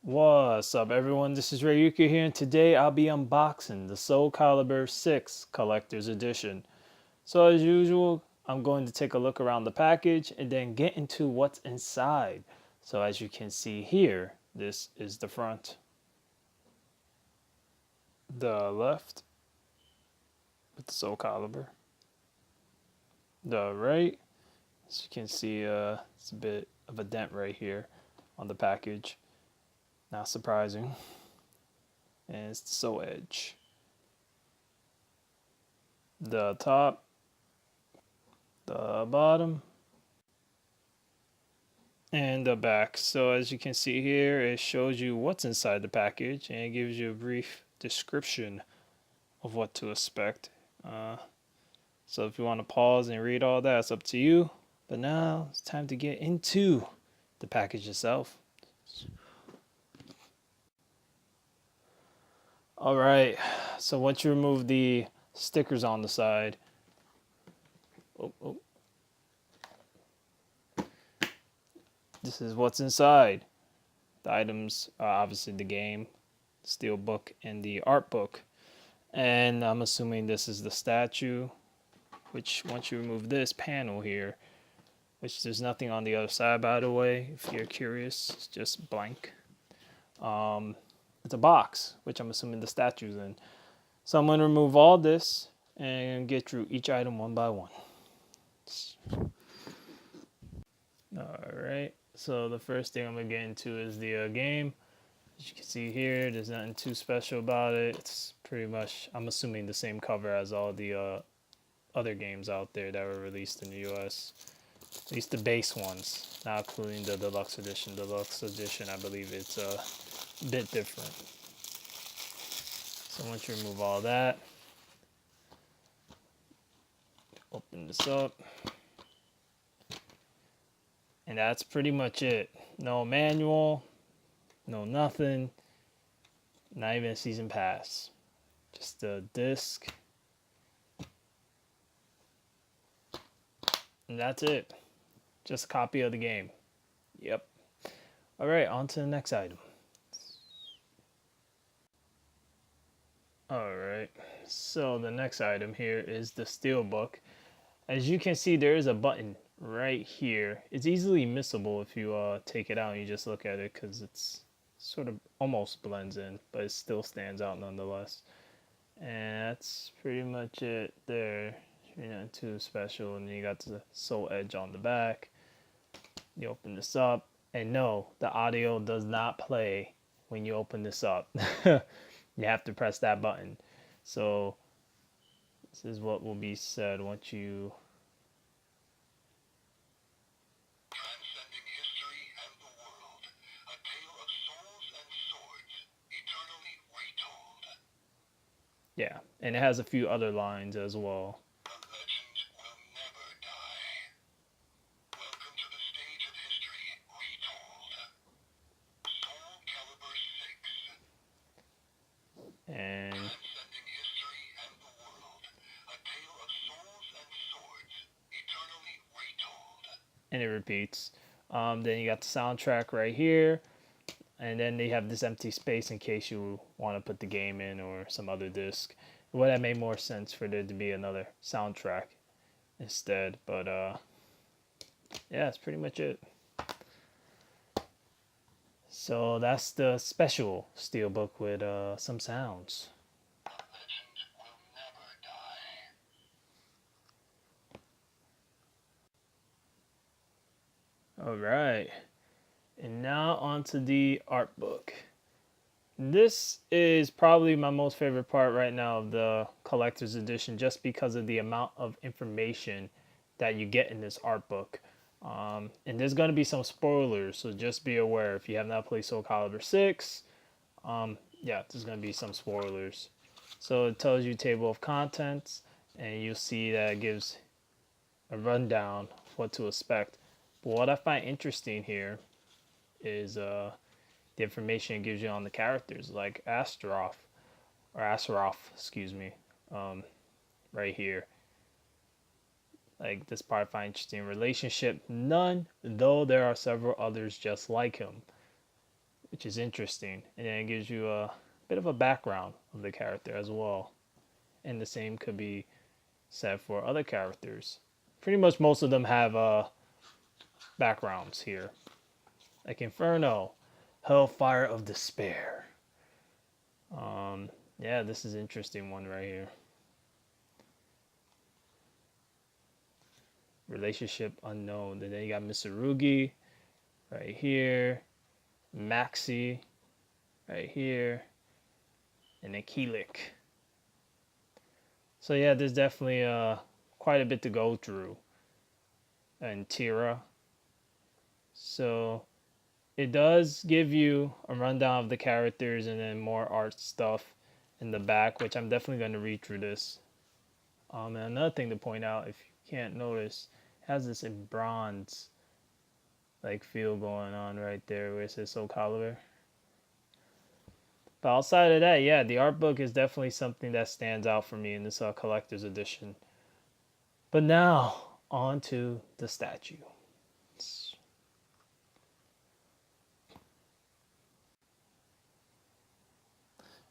What's up, everyone? This is Rayuka here, and today I'll be unboxing the Soul Calibur 6 Collector's Edition. So, as usual, I'm going to take a look around the package and then get into what's inside. So, as you can see here, this is the front. The left with the Soul Calibur. The right, as you can see, it's a bit of a dent right here on the package. Not surprising. And it's the Soul Edge. The top, the bottom, and the back. So as you can see here, it shows you what's inside the package and it gives you a brief description of what to expect. So if you want to pause and read all that, it's up to you. But now it's time to get into the package itself. All right, so once you remove the stickers on the side, this is what's inside. The items are obviously the game, Steelbook, and the art book. And I'm assuming this is the statue, which once you remove this panel here, which there's nothing on the other side, by the way, if you're curious, it's just blank. It's a box, which I'm assuming the statue's in. So I'm going to remove all this and get through each item one by one. Alright, so the first thing I'm going to get into is the game. As you can see here, there's nothing too special about it. It's pretty much, I'm assuming, the same cover as all the other games out there that were released in the US. At least the base ones, not including the deluxe edition. Deluxe edition, I believe it's a bit different. So once you remove all that, open this up. And that's pretty much it. No manual, no nothing, not even a season pass. Just a disc. And that's it. Just a copy of the game. Yep. Alright, on to the next item. Alright, so the next item here is the Steelbook. As you can see, there is a button right here. It's easily missable if you take it out and you just look at it, because it's sort of almost blends in, but it still stands out nonetheless. And that's pretty much it there. Nothing too special. And then you got the Soul Edge on the back. You open this up, and no, the audio does not play when you open this up. You have to press that button. So this is what will be said once you yeah, and it has a few other lines as well. And it repeats. Then you got the soundtrack right here, and then they have this empty space in case you want to put the game in or some other disc. Would have made more sense for there to be another soundtrack instead, but yeah, that's pretty much it. So that's the special Steelbook with some sounds. All right, and now onto the art book. This is probably my most favorite part right now of the collector's edition, just because of the amount of information that you get in this art book. And there's going to be some spoilers, so just be aware if you have not played Soul Calibur 6. Yeah, there's going to be some spoilers. So it tells you table of contents, and you'll see that it gives a rundown of what to expect. But what I find interesting here is the information it gives you on the characters, like Astaroth, excuse me, right here. Like, this part I find interesting. Relationship, none, though there are several others just like him. which is interesting. And then it gives you a bit of a background of the character as well. And the same could be said for other characters. Pretty much most of them have backgrounds here. Like Inferno, Hellfire of Despair. Yeah, this is an interesting one right here. Relationship unknown. Then you got Mitsurugi right here, Maxi right here, and then Keelik. So yeah, there's definitely quite a bit to go through. And Tira. So it does give you a rundown of the characters and then more art stuff in the back, which I'm definitely going to read through this. And another thing to point out, if you can't notice, it has this in bronze like feel going on right there where it says Soul Calibur. But outside of that, yeah, the art book is definitely something that stands out for me in this collector's edition. But now, on to the statue.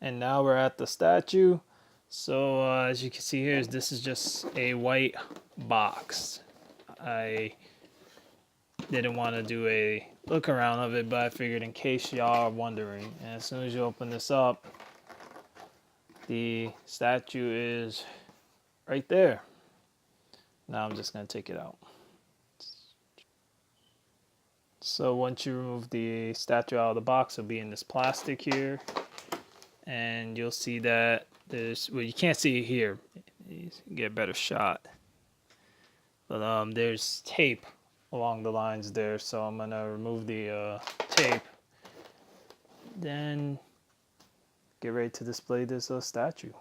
And now we're at the statue. So as you can see here, this is just a white box. I didn't want to do a look around of it, but I figured in case y'all are wondering. And as soon as you open this up, the statue is right there. Now I'm just going to take it out. So once you remove the statue out of the box, it'll be in this plastic here. And you'll see that there's, well, you can't see it here. You get a better shot. But there's tape along the lines there. So I'm going to remove the tape. Then get ready to display this statue.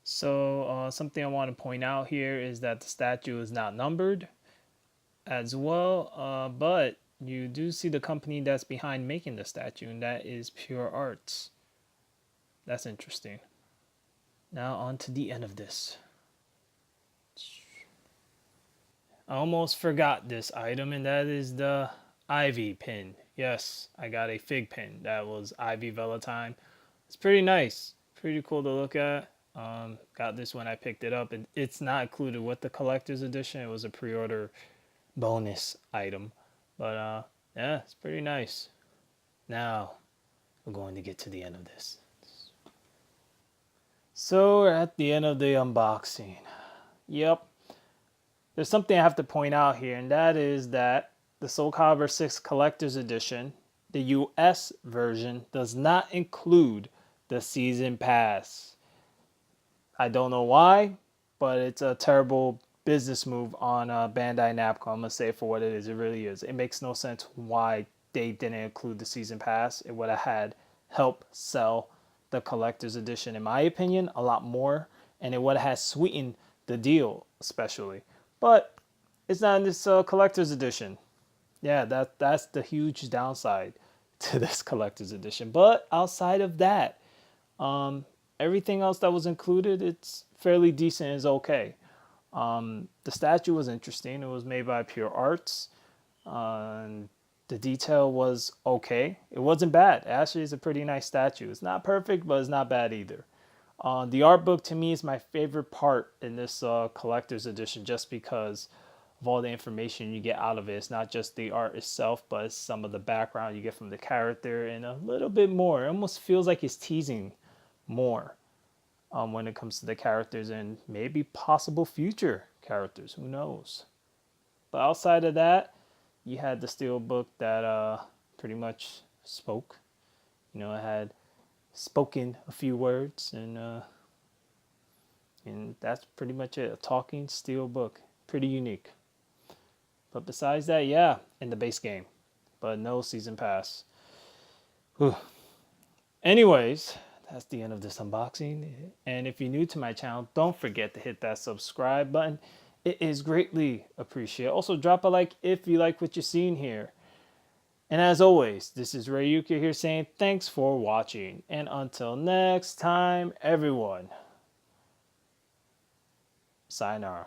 So something I want to point out here is that the statue is not numbered as well, but you do see the company that's behind making the statue, and that is Pure Arts. That's interesting. Now on to the end of this. I almost forgot this item, and that is the Ivy pin. Yes, I got a fig pin. That was Ivy Velatime. It's pretty nice. Pretty cool to look at. Got this when I picked it up. It's not included with the collector's edition. It was a pre-order bonus item. But yeah, it's pretty nice. Now, we're going to get to the end of this. So we're at the end of the unboxing. Yep. There's something I have to point out here, and that is that the Soul Calibur 6 Collector's Edition, the US version, does not include the Season Pass. I don't know why, but it's a terrible business move on Bandai Namco. I'm going to say it for what it is. It really is. It makes no sense why they didn't include the Season Pass. It would have had help sell the Collector's Edition, in my opinion, a lot more, and it would have sweetened the deal, especially. But it's not in this Collector's Edition. Yeah, that's the huge downside to this Collector's Edition. But outside of that, everything else that was included, it's fairly decent. It's okay. The statue was interesting. It was made by Pure Arts. The detail was okay. It wasn't bad. Actually, it's a pretty nice statue. It's not perfect, but it's not bad either. The art book, to me, is my favorite part in this collector's edition, just because of all the information you get out of it. It's not just the art itself, but it's some of the background you get from the character and a little bit more. It almost feels like it's teasing more when it comes to the characters and maybe possible future characters. Who knows? But outside of that, you had the Steelbook that pretty much spoke. You know, it had spoken a few words, and that's pretty much it. A talking Steelbook, pretty unique. But besides that, yeah, in the base game, but no season pass. Whew. Anyways, that's the end of this unboxing. And if you're new to my channel, don't forget to hit that subscribe button. It is greatly appreciated. Also, drop a like if you like what you're seeing here. And as always, this is Rayuka here saying thanks for watching. And until next time, everyone, sayonara.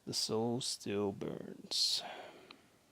The soul still burns.